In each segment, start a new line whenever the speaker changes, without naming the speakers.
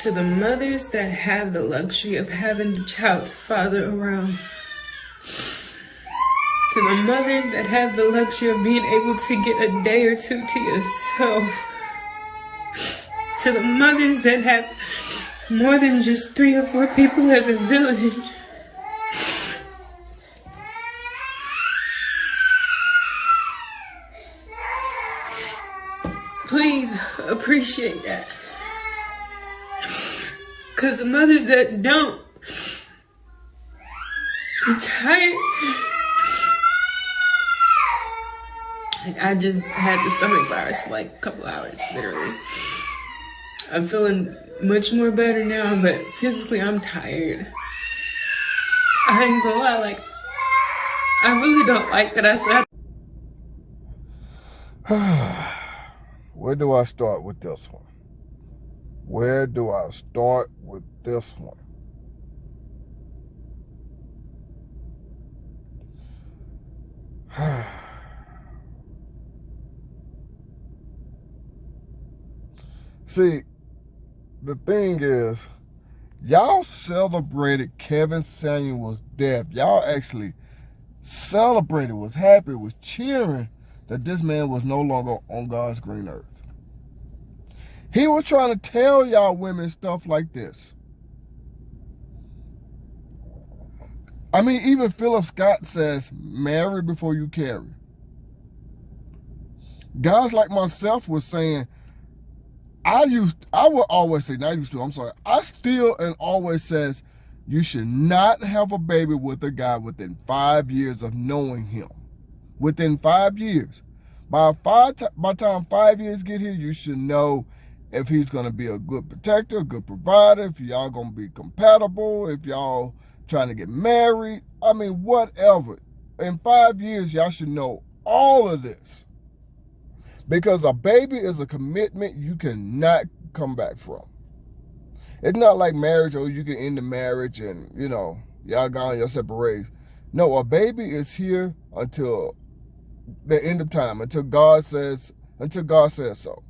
To the mothers that have the luxury of having the child's father around. To the mothers that have the luxury of being able to get a day or two to yourself. To the mothers that have more than just 3 or 4 people as a village. Please appreciate that. Because the mothers that don't, I'm tired. Like, I just had the stomach virus for like a couple hours, literally. I'm feeling much more better now, but physically I'm tired. I ain't gonna lie, like, I really don't like that I still have.
Where do I start with this one? Where do I start with this one? See, the thing is, y'all celebrated Kevin Samuels' death. Y'all actually celebrated, was happy, was cheering that this man was no longer on God's green earth. He was trying to tell y'all women stuff like this. I mean, even Philip Scott says, marry before you carry. Guys like myself was saying, I would always say, I still and always says, you should not have a baby with a guy within 5 years of knowing him. Within 5 years. By the time 5 years get here, you should know if he's going to be a good protector, a good provider, if y'all going to be compatible, if y'all trying to get married. I mean, whatever. In 5 years, y'all should know all of this. Because a baby is a commitment you cannot come back from. It's not like marriage, or you can end the marriage and, y'all go on your separate ways. No, a baby is here until the end of time, until God says so.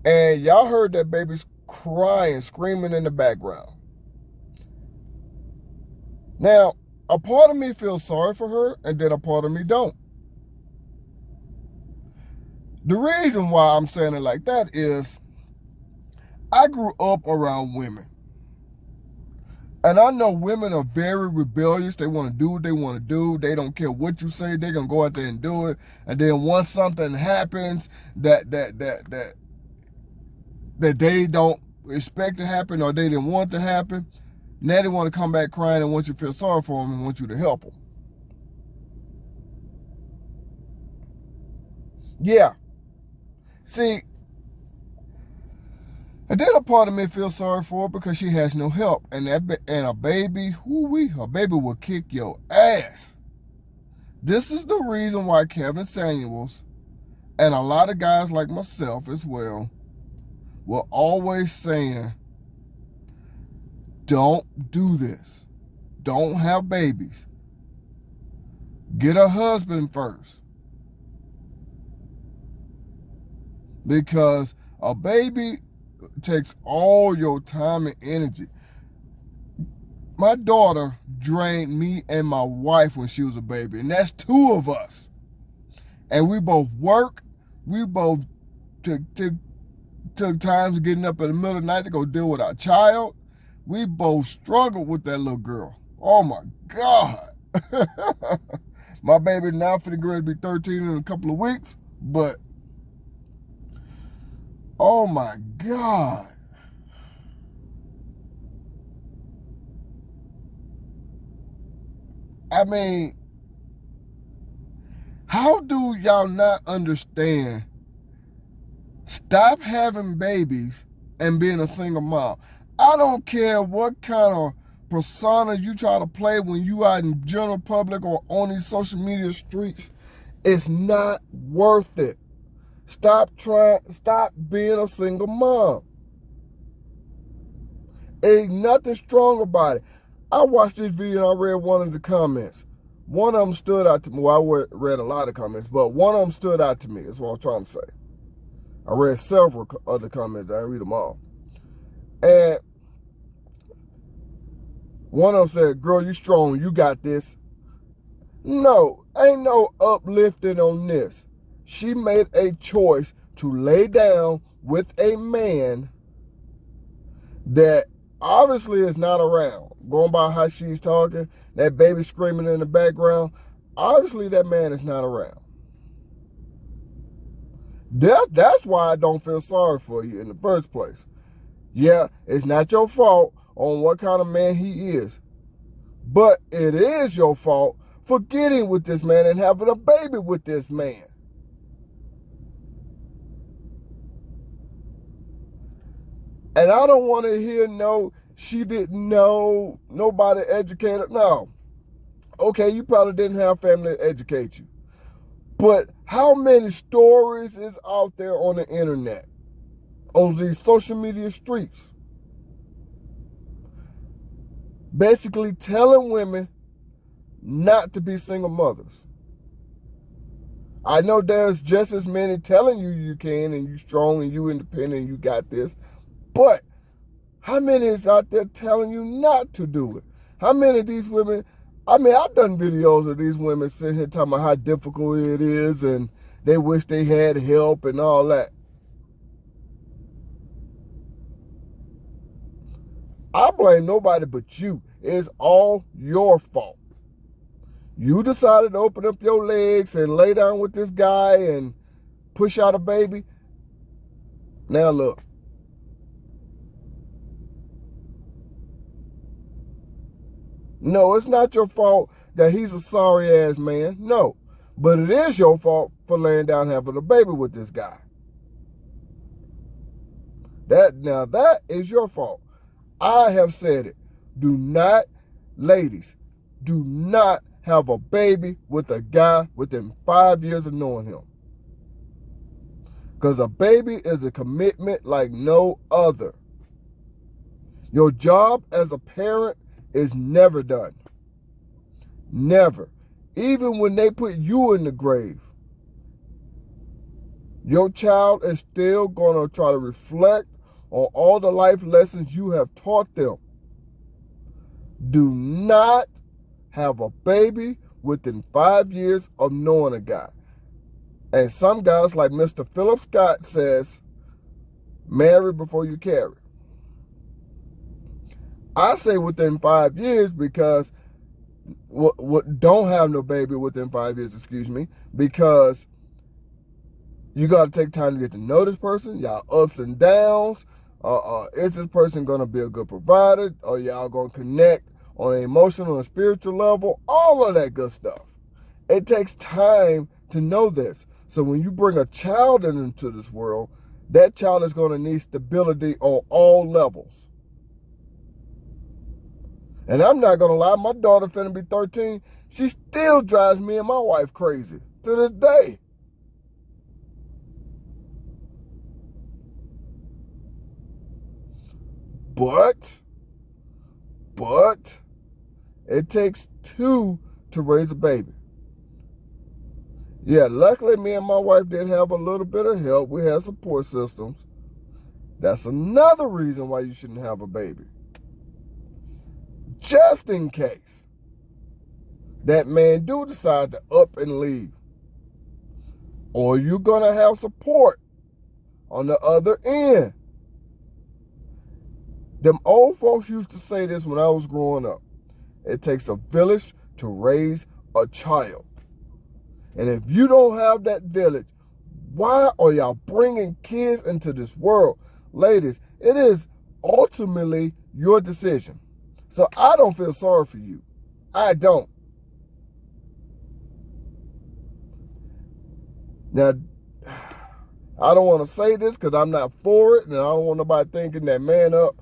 And y'all heard that baby's crying, screaming in the background. Now, a part of me feels sorry for her, and then a part of me don't. The reason why I'm saying it like that is I grew up around women. And I know women are very rebellious. They want to do what they want to do. They don't care what you say. They're going to go out there and do it. And then once something happens that they don't expect to happen, or they didn't want to happen, now they want to come back crying and want you to feel sorry for them and want you to help them. Yeah. See, and then a part of me feels sorry for her because she has no help. And a baby, a baby will kick your ass. This is the reason why Kevin Samuels, and a lot of guys like myself as well, were always saying, don't do this. Don't have babies. Get a husband first. Because a baby takes all your time and energy. My daughter drained me and my wife when she was a baby, and that's 2 of us. And we both work. We both took times getting up in the middle of the night to go deal with our child. We both struggled with that little girl. Oh my God. My baby now for the girl to be 13 in a couple of weeks, but oh my God. I mean, how do y'all not understand? Stop having babies and being a single mom. I don't care what kind of persona you try to play when you out in general public or on these social media streets. It's not worth it. Stop being a single mom. Ain't nothing strong about it. I watched this video and I read one of the comments. One of them stood out to me. Well, I read a lot of comments, but one of them stood out to me. That's what I'm trying to say. I read several other comments. I didn't read them all. And one of them said, girl, you strong, you got this. No, ain't no uplifting on this. She made a choice to lay down with a man that obviously is not around. Going by how she's talking, that baby screaming in the background, obviously that man is not around. That's why I don't feel sorry for you in the first place. Yeah, it's not your fault on what kind of man he is. But it is your fault for getting with this man and having a baby with this man. And I don't want to hear no, she didn't know, nobody educated. No. Okay, you probably didn't have family to educate you. But how many stories is out there on the internet, on these social media streets, basically telling women not to be single mothers? I know there's just as many telling you you can and you strong and you independent and you got this, but how many is out there telling you not to do it? How many of these women, I mean, I've done videos of these women sitting here talking about how difficult it is and they wish they had help and all that. I blame nobody but you. It's all your fault. You decided to open up your legs and lay down with this guy and push out a baby. Now look. No, it's not your fault that he's a sorry ass man. No. But it is your fault for laying down having a baby with this guy. That is your fault. I have said it. Do not, ladies, do not have a baby with a guy within 5 years of knowing him. Because a baby is a commitment like no other. Your job as a parent is never done. Never. Even when they put you in the grave, your child is still going to try to reflect on all the life lessons you have taught them. Do not have a baby within 5 years of knowing a guy. And some guys, like Mr. Philip Scott says, marry before you carry. I say within 5 years because don't have no baby within 5 years, because you got to take time to get to know this person, y'all ups and downs. Is this person going to be a good provider? Or y'all going to connect on an emotional and spiritual level? All of that good stuff. It takes time to know this. So when you bring a child into this world, that child is going to need stability on all levels. And I'm not going to lie, my daughter finna be 13. She still drives me and my wife crazy to this day. But it takes two to raise a baby. Yeah, luckily me and my wife did have a little bit of help. We had support systems. That's another reason why you shouldn't have a baby. Just in case that man do decide to up and leave. Or you're going to have support on the other end. Them old folks used to say this when I was growing up. It takes a village to raise a child. And if you don't have that village, why are y'all bringing kids into this world? Ladies, it is ultimately your decision. So I don't feel sorry for you. I don't. Now, I don't want to say this because I'm not for it, and I don't want nobody thinking that Man Up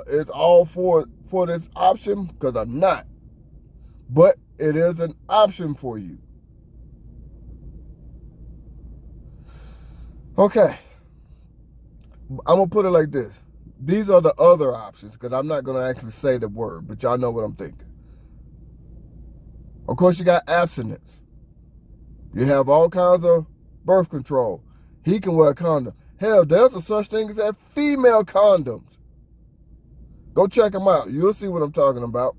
is all for this option, because I'm not. But it is an option for you. Okay. I'm going to put it like this. These are the other options, because I'm not going to actually say the word, but y'all know what I'm thinking. Of course, you got abstinence. You have all kinds of birth control. He can wear a condom. Hell, there's a such thing as that female condoms. Go check them out. You'll see what I'm talking about.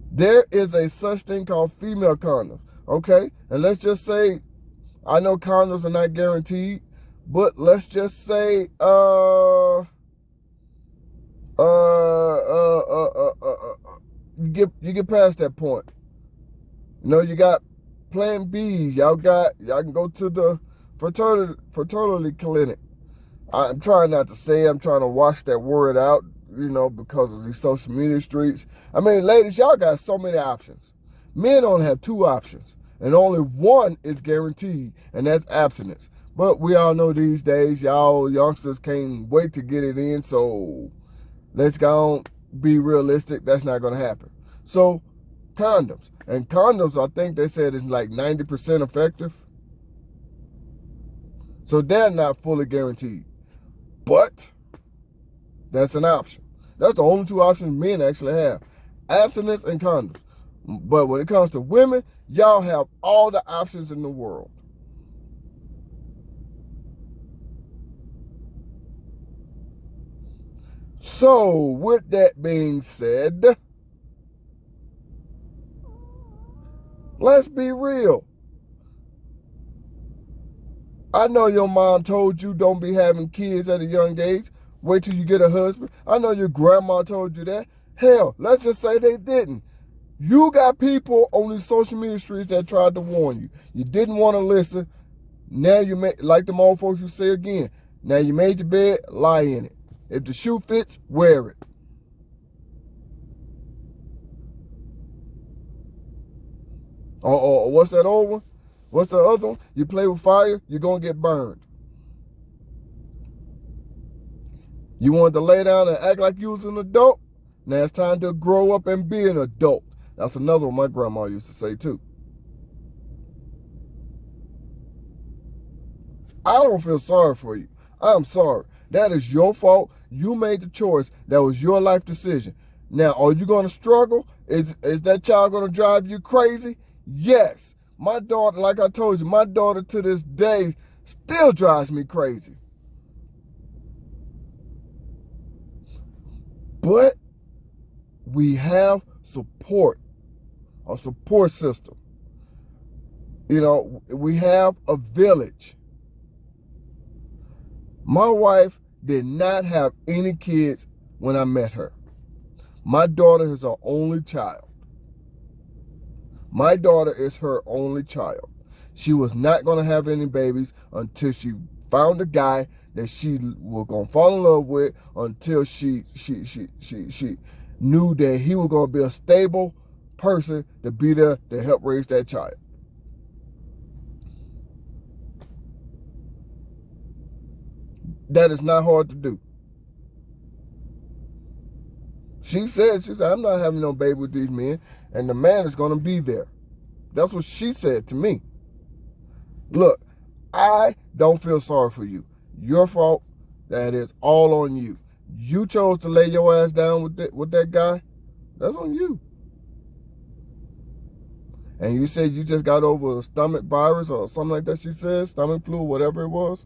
There is a such thing called female condoms. Okay? And let's just say, I know condoms are not guaranteed, but let's just say, you get past that point. You know, you got Plan B's. Y'all can go to the fertility clinic. I'm trying not to say, I'm trying to wash that word out, you know, because of these social media streets. I mean, ladies, y'all got so many options. Men only have 2 options, and only one is guaranteed, and that's abstinence. But we all know these days, y'all youngsters can't wait to get it in, so let's go on, be realistic. That's not going to happen. So, condoms. And condoms, I think they said is like 90% effective. So they're not fully guaranteed. But that's an option. That's the only 2 options men actually have. Abstinence and condoms. But when it comes to women, y'all have all the options in the world. So, with that being said, let's be real. I know your mom told you don't be having kids at a young age. Wait till you get a husband. I know your grandma told you that. Hell, let's just say they didn't. You got people on these social media streets that tried to warn you. You didn't want to listen. Now you make, like them old folks you say again, now you made your bed, lie in it. If the shoe fits, wear it. Or what's that old one? What's the other one? You play with fire, you're going to get burned. You wanted to lay down and act like you was an adult? Now it's time to grow up and be an adult. That's another one my grandma used to say too. I don't feel sorry for you. I'm sorry. That is your fault. You made the choice. That was your life decision. Now, are you going to struggle? Is that child going to drive you crazy? Yes. My daughter, like I told you, my daughter to this day still drives me crazy. But we have support, a support system. You know, we have a village. My wife did not have any kids when I met her. My daughter is her only child. My daughter is her only child. She was not going to have any babies until she found a guy that she was going to fall in love with, until she knew that he was going to be a stable person to be there to help raise that child. That is not hard to do. She said, I'm not having no baby with these men, and the man is going to be there. That's what she said to me. Look, I don't feel sorry for you. Your fault. That is all on you. You chose to lay your ass down with that guy. That's on you. And you said you just got over a stomach virus or something like that, she said, stomach flu, whatever it was.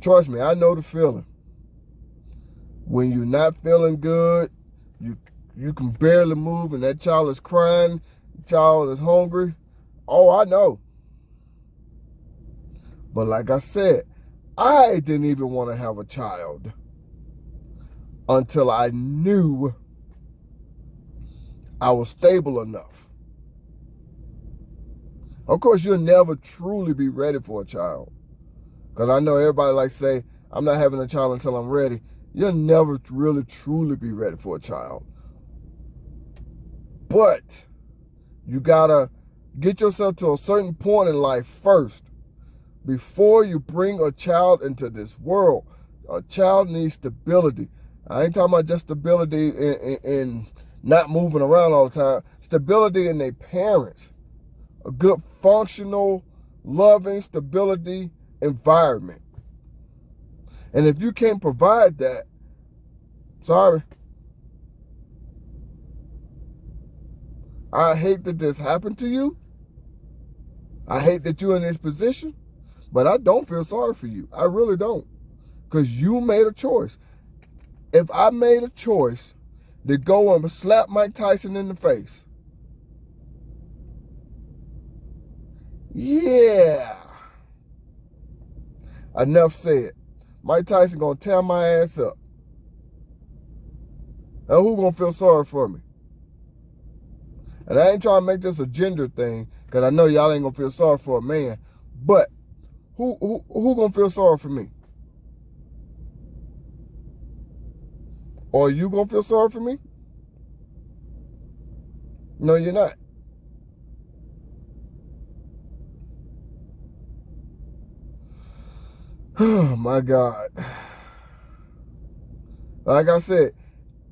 Trust me, I know the feeling. When you're not feeling good, you can barely move, and that child is crying, the child is hungry. Oh, I know. But like I said, I didn't even want to have a child until I knew I was stable enough. Of course, you'll never truly be ready for a child. Because I know everybody like say, I'm not having a child until I'm ready. You'll never really truly be ready for a child. But you gotta get yourself to a certain point in life first before you bring a child into this world. A child needs stability. I ain't talking about just stability in not moving around all the time. Stability in their parents. A good, functional, loving, stability environment. And if you can't provide that, sorry. I hate that this happened to you. I hate that you're in this position, but I don't feel sorry for you. I really don't. because you made a choice. If I made a choice to go and slap Mike Tyson in the face, yeah, enough said. Mike Tyson gonna tear my ass up. And who gonna feel sorry for me? And I ain't trying to make this a gender thing, because I know y'all ain't gonna feel sorry for a man. But who gonna feel sorry for me? Or are you gonna feel sorry for me? No, you're not. Oh my God. Like I said,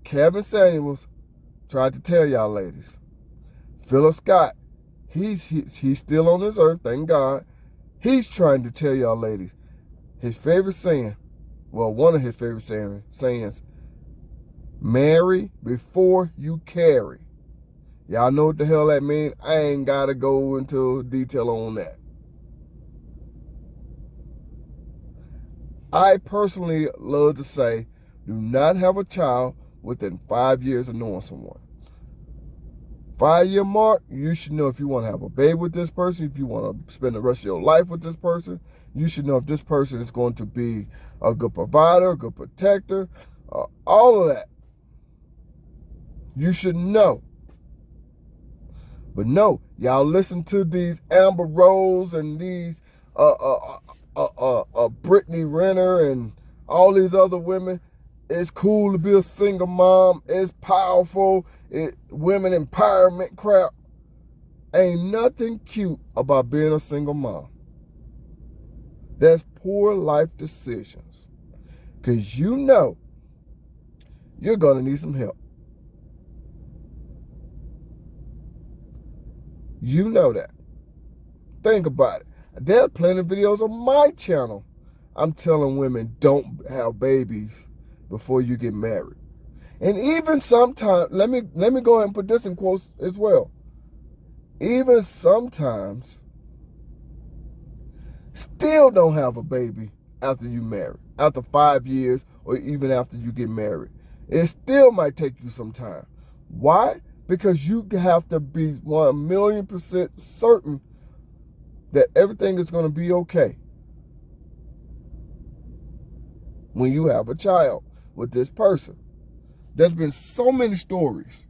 Kevin Samuels tried to tell y'all ladies. Philip Scott, he's still on this earth, thank God. He's trying to tell y'all ladies. His favorite saying, well, one of his favorite sayings, marry before you carry. Y'all know what the hell that means? I ain't got to go into detail on that. I personally love to say, do not have a child within 5 years of knowing someone. 5-year mark, you should know if you want to have a baby with this person, if you want to spend the rest of your life with this person. You should know if this person is going to be a good provider, a good protector, all of that. You should know. But no, y'all listen to these Amber Rose and these Brittany Renner and all these other women. It's cool to be a single mom. It's powerful. Women empowerment crap. Ain't nothing cute about being a single mom. That's poor life decisions. Because you know you're going to need some help. You know that. Think about it. There are plenty of videos on my channel. I'm telling women don't have babies before you get married. And even sometimes, let me go ahead and put this in quotes as well. Even sometimes, still don't have a baby after you marry, after 5 years or even after you get married. It still might take you some time. Why? Because you have to be 1,000,000% certain that everything is going to be okay when you have a child with this person. There's been so many stories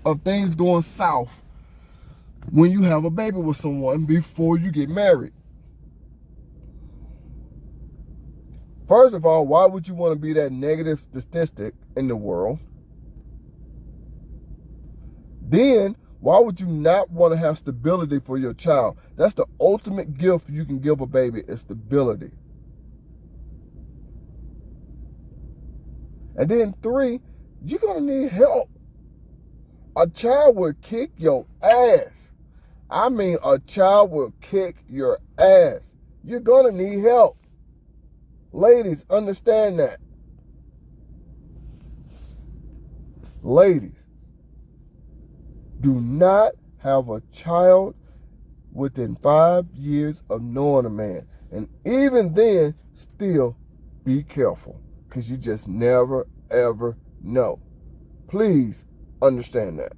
of things going south when you have a baby with someone before you get married. First of all, why would you want to be that negative statistic in the world? Then, why would you not want to have stability for your child? That's the ultimate gift you can give a baby, is stability. And then 3, you're going to need help. A child will kick your ass. I mean, a child will kick your ass. You're going to need help. Ladies, understand that. Ladies, do not have a child within 5 years of knowing a man. And even then, still be careful, because you just never, ever know. Please understand that.